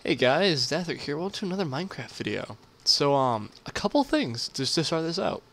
Hey guys, Dathrick here. Welcome to another Minecraft video. So, a couple things just to start this out.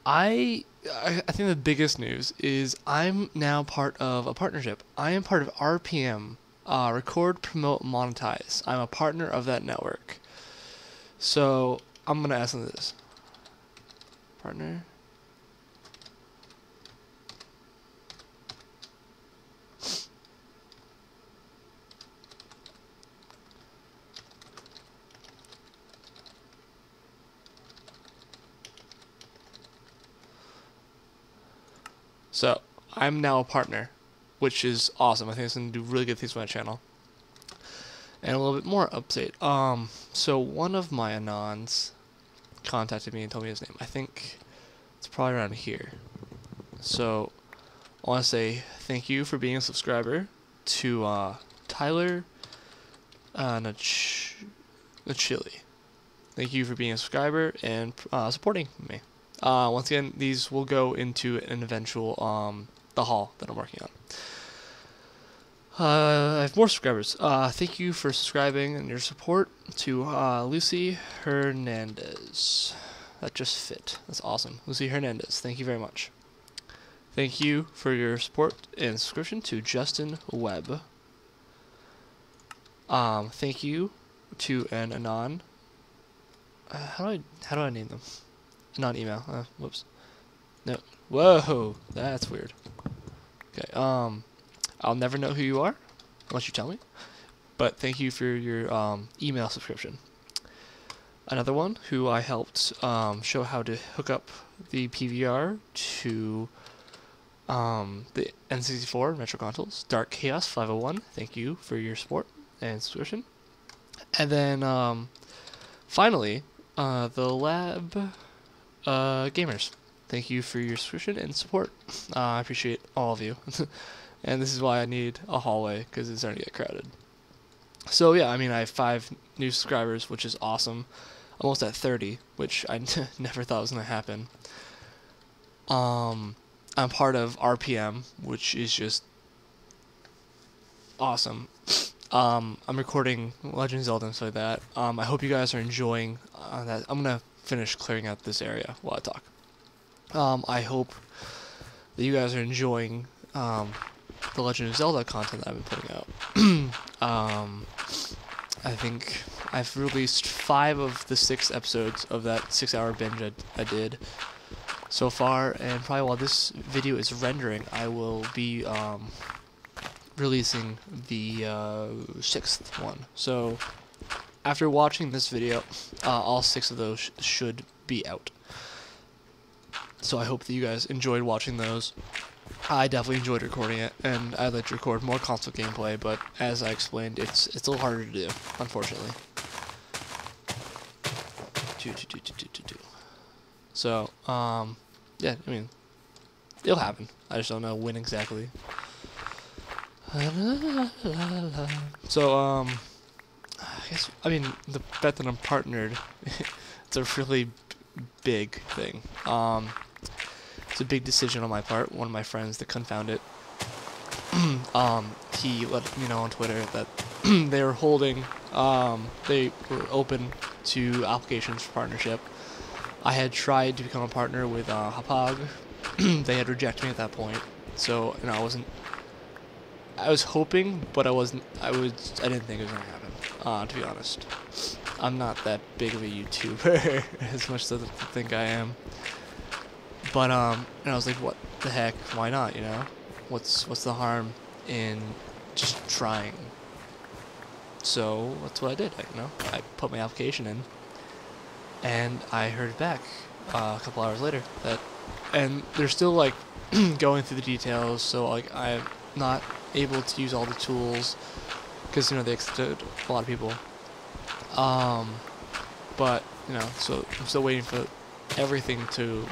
I think the biggest news is I'm now part of a partnership. I am part of RPM, Record, Promote, Monetize. I'm a partner of that network. So, I'm gonna ask them this. Partner? So, I'm now a partner, which is awesome. I think it's going to do really good things for my channel. And a little bit more update. So one of my Anons contacted me and told me his name. I think it's probably around here. So, I want to say thank you for being a subscriber to Tyler Nachili. Thank you for being a subscriber and supporting me. Once again, these will go into an eventual, the haul that I'm working on. I have more subscribers. Thank you for subscribing and your support to Lucy Hernandez. That just fit. That's awesome. Lucy Hernandez, thank you very much. Thank you for your support and subscription to Justin Webb. Thank you to an Anon. How do I name them? Not email. Whoops. No. Whoa, that's weird. Okay. I'll never know who you are unless you tell me. But thank you for your email subscription. Another one who I helped show how to hook up the PVR to the N64 Retro consoles. Dark Chaos 501. Thank you for your support and subscription. And then finally, the Lab. Gamers, thank you for your subscription and support. I appreciate all of you. And this is why I need a hallway, because it's starting to get crowded. So yeah, I mean, I have 5 new subscribers, which is awesome. Almost at 30, which I never thought was going to happen. I'm part of RPM, which is just awesome. I'm recording Legend of Zelda and stuff like that. I hope you guys are enjoying that. I'm going to finish clearing out this area while I talk. I hope that you guys are enjoying the Legend of Zelda content that I've been putting out. I think I've released 5 of the 6 episodes of that 6-hour binge I did so far, and probably while this video is rendering, I will be releasing the 6th one. So after watching this video, all 6 of those should be out. So I hope that you guys enjoyed watching those. I definitely enjoyed recording it, and I'd like to record more console gameplay, but as I explained, it's a little harder to do, unfortunately. So, yeah, I mean, it'll happen. I just don't know when exactly. So, I mean, the bet that I'm partnered, it's a really big thing. It's a big decision on my part. One of my friends that confound it, he let me know on Twitter that they were holding, they were open to applications for partnership. I had tried to become a partner with Hapag. They had rejected me at that point. So, you know, I was hoping, but I didn't think it was gonna happen, to be honest. I'm not that big of a YouTuber, as much as I think I am. But, and I was like, what the heck, why not, you know? What's the harm in just trying? So, that's what I did, you know? I put my application in, and I heard back a couple hours later and they're still, like, going through the details, so, like, I'm not able to use all the tools, because, you know, they accepted a lot of people. But, you know, so I'm still waiting for everything to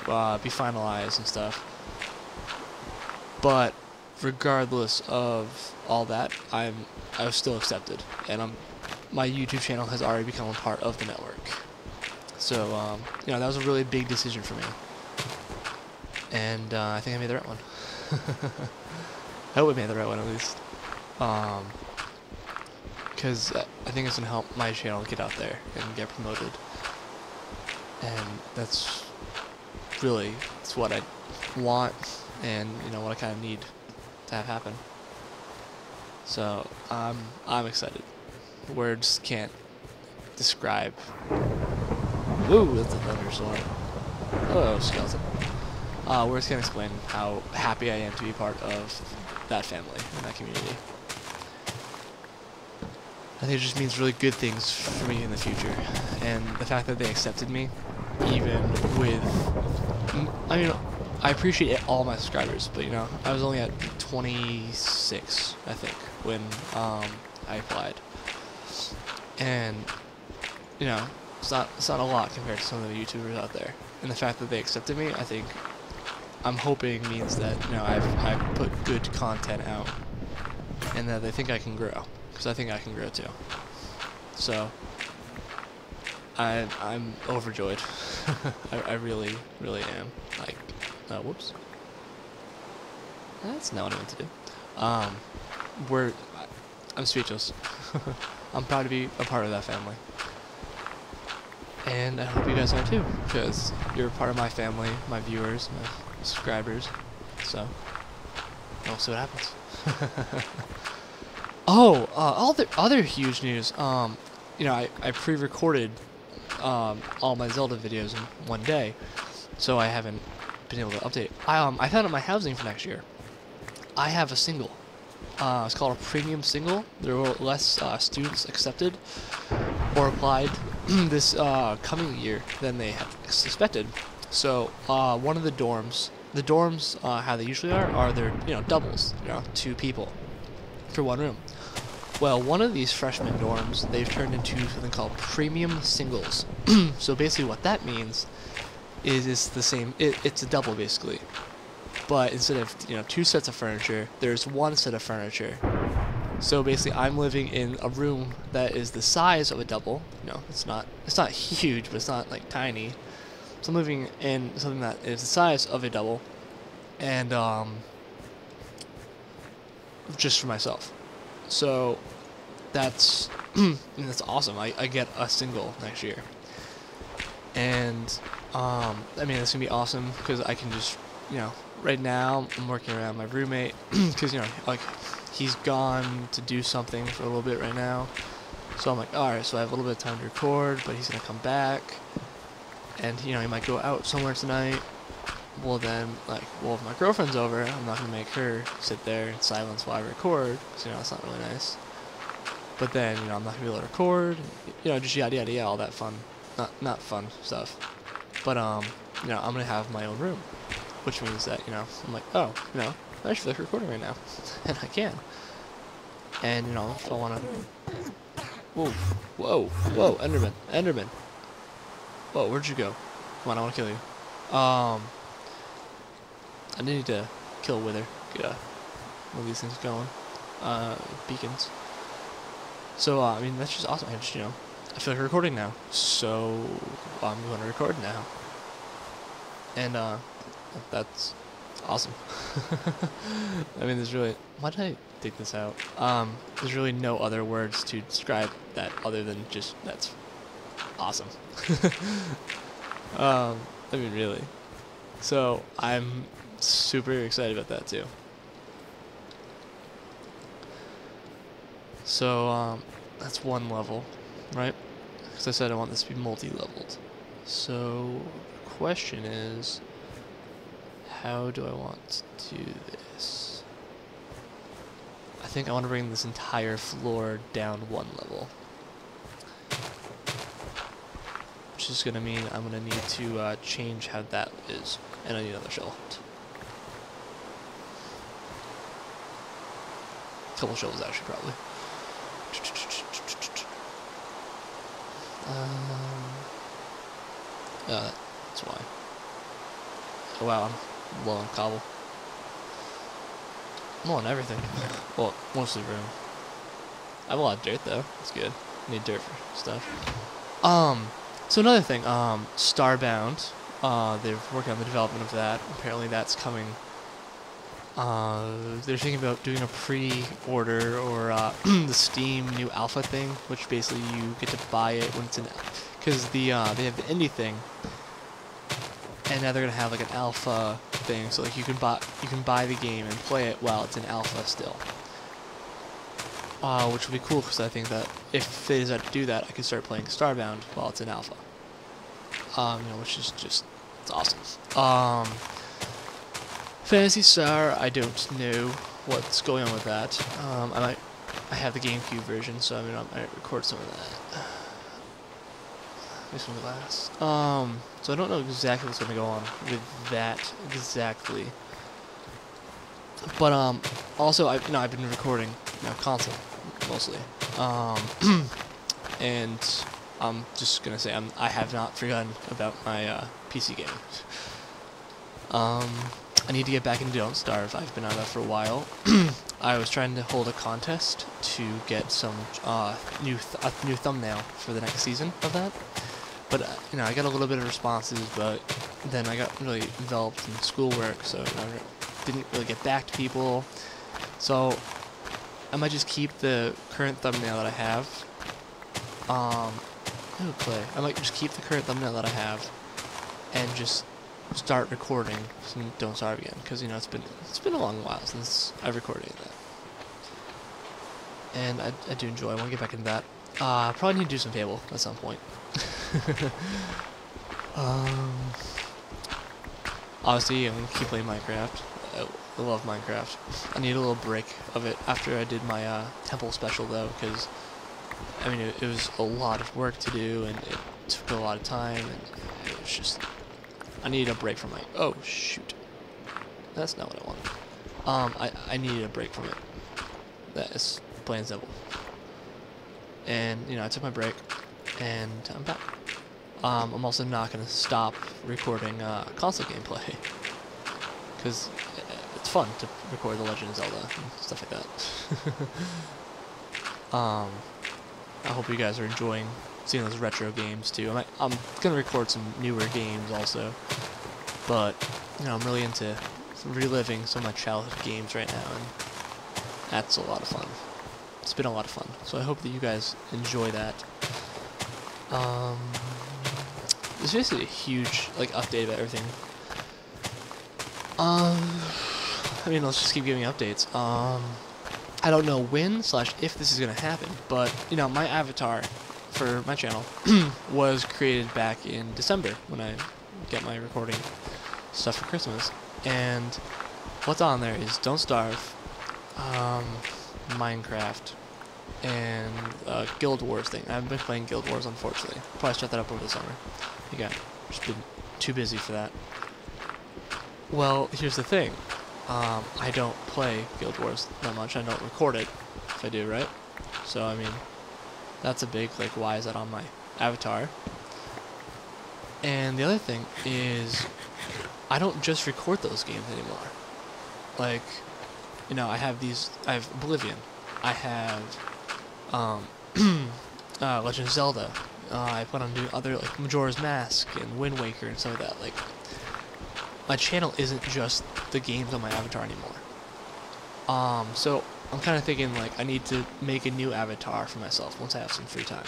be finalized and stuff. But regardless of all that, I was still accepted, and my YouTube channel has already become a part of the network. So, you know, that was a really big decision for me, and I think I made the right one. I hope I made the right one at least. because I think it's gonna help my channel get out there and get promoted, and that's what I want, and you know what I kind of need to have happen. So I'm excited. Words can't describe. Woo, that's a thunderstorm. Oh, skeleton. Words can't explain how happy I am to be part of that family and that community. I think it just means really good things for me in the future, and the fact that they accepted me, even with, I mean, I appreciate all my subscribers, but you know, I was only at 26, I think, when I applied, and you know, it's not a lot compared to some of the YouTubers out there, and the fact that they accepted me, I think, I'm hoping means that, you know, I've put good content out, and that they think I can grow. Because I think I can grow too. So I'm overjoyed. I really am. Like, whoops. That's not what I meant to do. I'm speechless. I'm proud to be a part of that family. And I hope you guys are too, because you're part of my family, my viewers, my subscribers. So we'll see what happens. Oh, other huge news. You know, I pre-recorded all my Zelda videos in one day, so I haven't been able to update. I found out my housing for next year. I have a single. It's called a premium single. There were less students accepted or applied this coming year than they had suspected. So one of the dorms, how they usually are they're, you know, doubles, you know, 2 people for 1 room. Well, one of these freshman dorms, they've turned into something called premium singles. So basically what that means is it's the same, it's a double basically. But instead of, you know, 2 sets of furniture, there's 1 set of furniture. So basically I'm living in a room that is the size of a double. You know, it's not huge, but it's not like tiny. So I'm living in something that is the size of a double, and just for myself. So that's that's awesome. I get a single next year, and I mean, it's gonna be awesome because I can just, you know, right now I'm working around my roommate because, you know, like, he's gone to do something for a little bit right now, so I'm like, alright, so I have a little bit of time to record, but he's gonna come back, and you know, he might go out somewhere tonight. Well then, like, well, if my girlfriend's over, I'm not gonna make her sit there in silence while I record, because, you know, it's not really nice. But then, you know, I'm not gonna be able to record, you know, just yada yada yada, all that fun, not fun stuff. But you know, I'm gonna have my own room, which means that, you know, I'm like, oh, you know, I just feel like recording right now, and I can. And you know, if I wanna, whoa, Enderman. Whoa, where'd you go? Come on, I wanna kill you. I need to kill Wither. Get one of these things going. Beacons. So, I mean, that's just awesome. I just, you know, I feel like recording now. So, I'm going to record now. And, that's awesome. I mean, there's really, why did I dig this out? There's really no other words to describe that other than just, that's awesome. I mean, really. So, I'm super excited about that too. So, that's 1 level, right? Because I said I want this to be multi-leveled. So, the question is, how do I want to do this? I think I want to bring this entire floor down 1 level. Which is going to mean I'm going to need to change how that is. And I need another shovel. A couple shovels actually, probably. That's why. Oh wow, I'm low on cobble. I'm low on everything. Well, mostly room. I have a lot of dirt though. That's good. I need dirt for stuff. So another thing, Starbound. They're working on the development of that. Apparently that's coming They're thinking about doing a pre-order or the Steam new alpha thing, which basically you get to buy it when it's in, because they have the indie thing, and now they're gonna have like an alpha thing, so like you can buy the game and play it while it's in alpha still, which would be cool because I think that if they decide to do that, I can start playing Starbound while it's in alpha, which is just it's awesome. Phantasy Star, I don't know what's going on with that. I have the GameCube version, so I might record some of that. Some glass. So I don't know exactly what's going to go on with that exactly. But also I've been recording console mostly. And I'm just gonna say I have not forgotten about my PC gaming. I need to get back into Don't Starve. I've been out of that for a while. I was trying to hold a contest to get some new thumbnail for the next season of that. But I got a little bit of responses, but then I got really involved in schoolwork, so I didn't really get back to people. So I might just keep the current thumbnail that I have. I might just keep the current thumbnail that I have, and just start recording some Don't Starve again, because it's been a long while since I've recorded that, and I do enjoy. I want to get back into that. Probably need to do some Fable at some point. Obviously, I'm gonna keep playing Minecraft. I love Minecraft. I need a little break of it after I did my temple special though, because it was a lot of work to do, and it took a lot of time, and it was just. I needed a break from my. Oh shoot, that's not what I wanted. I needed a break from it. That is plain and simple. And I took my break, and I'm back. I'm also not gonna stop recording console gameplay, because it's fun to record The Legend of Zelda and stuff like that. I hope you guys are enjoying seeing those retro games too. I'm gonna record some newer games also, but I'm really into reliving some of my childhood games right now, and that's a lot of fun. It's been a lot of fun, so I hope that you guys enjoy that. It's basically a huge update about everything. Let's just keep giving updates. I don't know when / if this is gonna happen, but my avatar for my channel was created back in December when I get my recording stuff for Christmas, and what's on there is Don't Starve, Minecraft, and Guild Wars thing. I haven't been playing Guild Wars, unfortunately. Probably start that up over the summer. Just been too busy for that. Well, here's the thing. I don't play Guild Wars that much. I don't record it if I do, right? So that's a big why is that on my avatar? And the other thing is I don't just record those games anymore. I have Oblivion. I have Legend of Zelda. I plan on doing other Majora's Mask and Wind Waker and stuff like that. My channel isn't just the games on my avatar anymore. So I'm kind of thinking I need to make a new avatar for myself once I have some free time.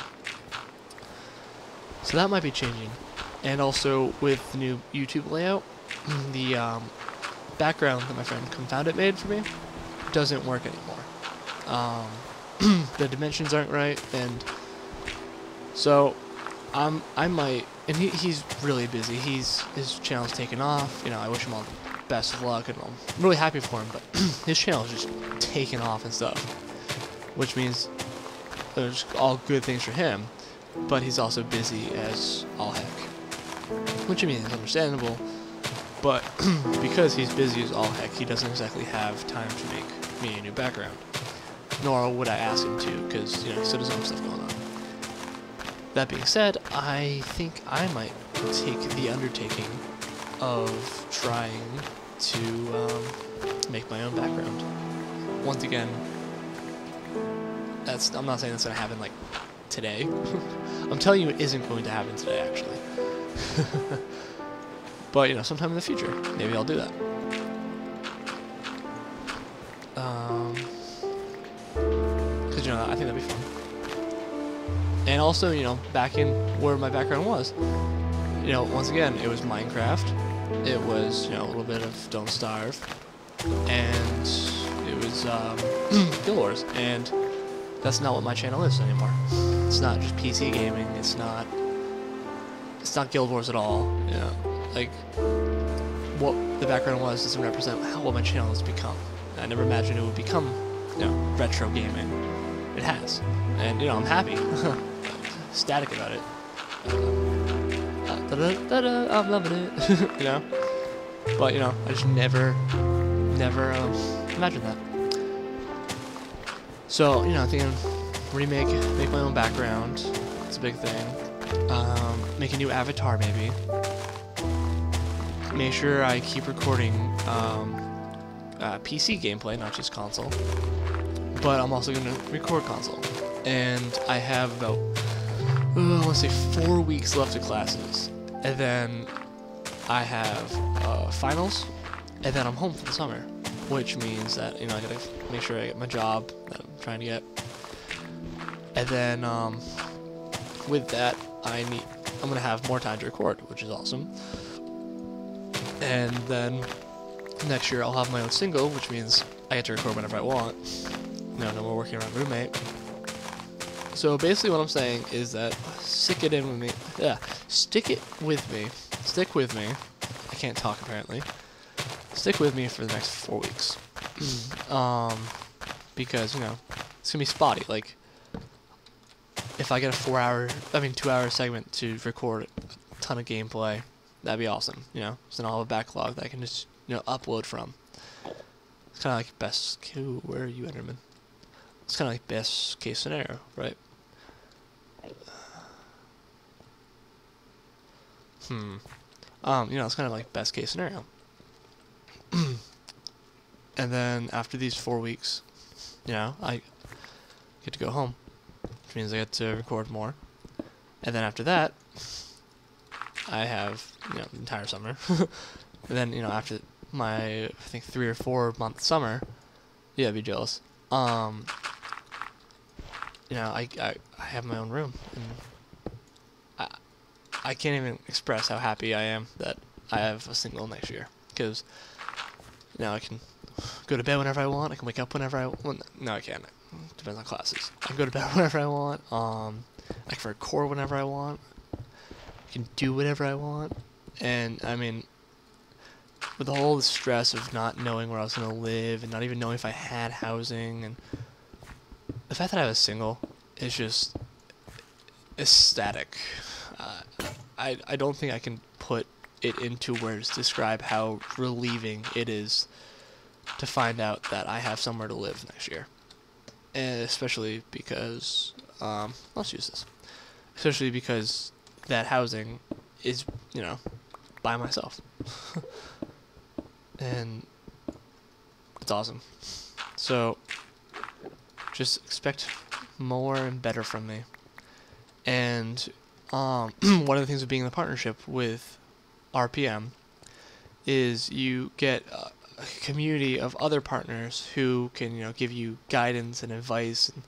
So that might be changing. And also with the new YouTube layout, the background that my friend Confounded made for me doesn't work anymore. The dimensions aren't right, and so I might. And he's really busy. His channel's taken off. I wish him all the best of luck, and I'm really happy for him. But his channel is just taken off and stuff, which means there's all good things for him. But he's also busy as all heck, which is understandable. But because he's busy as all heck, he doesn't exactly have time to make me a new background. Nor would I ask him to, because he still has his own stuff going on. That being said, I think I might take the undertaking of trying to make my own background. Once again, I'm not saying that's going to happen today. I'm telling you it isn't going to happen today, actually. But sometime in the future, maybe I'll do that. you know, I think that'd be fun. And also, you know, back in where my background was, you know, once again, it was Minecraft. It was, you know, a little bit of Don't Starve, and it was Guild Wars, and that's not what my channel is anymore. It's not just PC gaming. It's not Guild Wars at all. You know, like what the background was doesn't represent what my channel has become. I never imagined it would become, you know, retro gaming. It has, and you know, I'm happy, ecstatic about it. I'm loving it, you know. But you know, I just never imagined that. So you know, I think make my own background. It's a big thing. Make a new avatar maybe. Make sure I keep recording PC gameplay, not just console. But I'm also gonna record console, and I have about I want to say 4 weeks left of classes, and then I have finals, and then I'm home for the summer, which means that, you know, I gotta make sure I get my job that I'm trying to get, and then with that I'm gonna have more time to record, which is awesome. And then next year I'll have my own single, which means I get to record whenever I want. No more working around roommate. So basically what I'm saying is that stick it with me. I can't talk apparently. Stick with me for the next 4 weeks. Because, you know, it's gonna be spotty. Like, if I get a 2-hour segment to record a ton of gameplay, that'd be awesome, you know. So then I'll have a backlog that I can just, you know, upload from. It's kind of like best. Where are you, Enderman? It's kind of like best case scenario, right? You know, it's kind of like best case scenario. And then after these 4 weeks, you know, I get to go home, which means I get to record more. And then after that, I have, you know, the entire summer. And then, you know, after my, I think 3 or 4 month summer, yeah, I'd be jealous. You know, I have my own room, and I can't even express how happy I am that I have a single next year, because now I can go to bed whenever I want. I can wake up whenever I want. No, I can't. It depends on classes. I can go to bed whenever I want. I can record whenever I want. I can do whatever I want. And I mean, with all the stress of not knowing where I was gonna live and not even knowing if I had housing, and the fact that I was single is just ecstatic. I don't think I can put it into words to describe how relieving it is to find out that I have somewhere to live next year. And especially because, let's use this. Especially because that housing is, you know, by myself. And it's awesome. So, just expect more and better from me. And one of the things of being in the partnership with RPM is you get a community of other partners who can, you know, give you guidance and advice and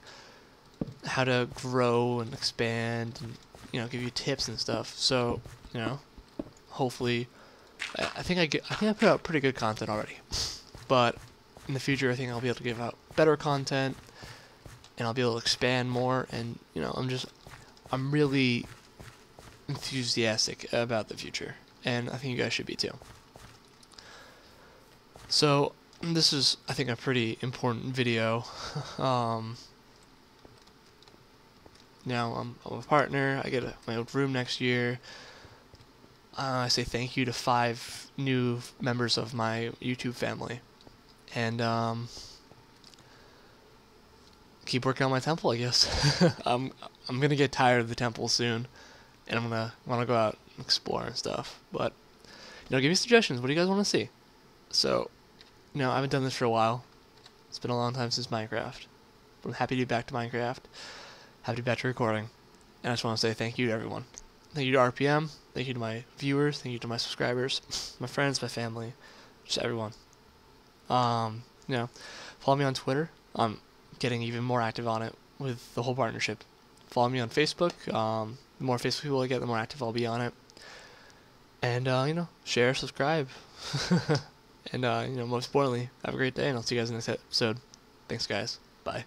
how to grow and expand, and, you know, give you tips and stuff. So, you know, hopefully, I think I put out pretty good content already, but in the future I think I'll be able to give out better content, and I'll be able to expand more. And, you know, I'm really enthusiastic about the future, and I think you guys should be too. So this is, I think, a pretty important video. Now I'm a partner. I get my own room next year. I say thank you to 5 new members of my YouTube family, and keep working on my temple, I guess. I'm gonna get tired of the temple soon, and I'm gonna want to go out and explore and stuff. But, you know, give me suggestions. What do you guys want to see? So, you know, I haven't done this for a while. It's been a long time since Minecraft, but I'm happy to be back to Minecraft. Happy to be back to recording, and I just want to say thank you to everyone. Thank you to RPM. Thank you to my viewers. Thank you to my subscribers, my friends, my family, just everyone. You know, follow me on Twitter. I'm getting even more active on it with the whole partnership. Follow me on Facebook. The more Facebook people I get, the more active I'll be on it. And share, subscribe, and most importantly, have a great day. And I'll see you guys in the next episode. Thanks, guys. Bye.